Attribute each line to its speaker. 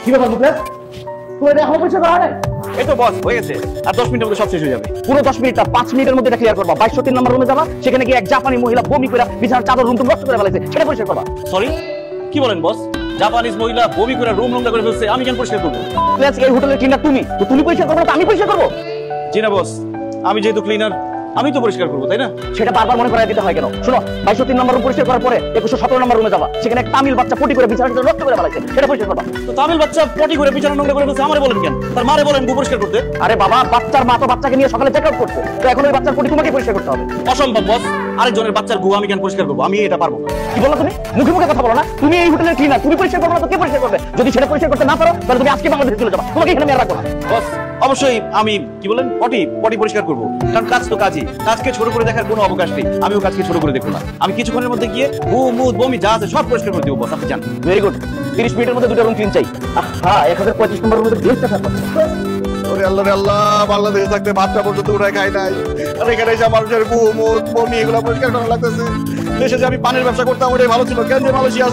Speaker 1: কি ব্যাপার মুখলেস, তুই এটা এখনো পরিষ্কার করা নাই?
Speaker 2: এই তো বস হয়ে গেছে, আর 10 মিনিটের মধ্যে সব শেষ হয়ে যাবে।
Speaker 1: পুরো 10 মিনিট না, 5 মিনিটের মধ্যে এটা ক্লিয়ার করবা। 2203 নম্বর রুমে যাবা, সেখানে গিয়ে এক জাপানি মহিলা বমি করে বিছানার চাদর রুম নষ্ট করে ফেলেছে, সেটা পরিষ্কার করবা।
Speaker 2: সরি, কি বলেন বস? জাপানিজ মহিলা বমি করে রুম নোংরা করে ফেলছে, আমি কেন পরিষ্কার করবো?
Speaker 1: প্লাস এই হোটেলের ক্লিনার তুমি, তো তুমি পরিষ্কার করবে না তো আমি পরিষ্কার করবো?
Speaker 2: জি না বস, আমি যেহেতু ক্লিনার, আমি তো পরিষ্কার করবো, তাই না?
Speaker 1: সেটা বারবার মনে করাই দিতে হয় কেন? শোনো, 2203 নম্বর রুম পরিষ্কার করার পরে 2117 নম্বর রুমে যাবা, সেখানে এক তামিল বাচ্চা পটি করে বিছানার চাদর নষ্ট করে ফেলেছে, সেটা পরিষ্কার করবা।
Speaker 2: তো তামিল বাচ্চা পটি করে বিছানা নোংরা করে ফেলছে, আমারে বলেন কেন? তার মারে বলেন গু পরিষ্কার করতে।
Speaker 1: আরে বাবা, বাচ্চার মা তো বাচ্চাকে নিয়ে সকালে চেক আউট করছে, তো এখন ওই বাচ্চার পটি তোমাকে পরিষ্কার করতে হবে।
Speaker 2: অসম্ভব বস, আরেকজনের বাচ্চার গু আমি কেন পরিষ্কার করবো? আমি এটা পারবো না।
Speaker 1: কি বলো তুমি? মুখে মুখে কথা বলো না। তুমি এই হোটেলের ক্লিনার, তুমি পরিষ্কার করবে না তো কে পরিষ্কার করবে? যদি সেটা পরিষ্কার করতে না পারো তাহলে তুমি আজকে বাংলাদেশে চলে যাবা, তোমাকে এখানে মেয়ে রাখবো না।
Speaker 2: বস অবশ্যই আমি কি বলেন পটি পরিষ্কার করবো, কারণ কাজ তো কাজই, কাজকে ছোট করে দেখার কোনো অবকাশ নেই। আমিও কাজকে ছোট করে দেখবো না, আমি কিছুক্ষণের মধ্যে গিয়ে মুদ বমি যা আছে সব পরিষ্কার করে দেবো বস, আপনি জান।
Speaker 1: ভেরি গুড, 30 মিনিটের মধ্যে দুটো রুম ক্লিন চাই। হ্যাঁ, 1035 নম্বর রুমে বেস্টটা থাকবে।
Speaker 3: ওরে আল্লাহ রে আল্লাহ, বাংলাদেশে থাকতে ভাতটা পর্যন্ত উঠায় খাই নাই, আর এখানে এসে মানুষের বমি এগুলো পরিষ্কার করা লাগতেছে। দেশে যে আমি পানের ব্যবসা করতাম ওটাই ভালো ছিল, কেন যে মালয়েশিয়া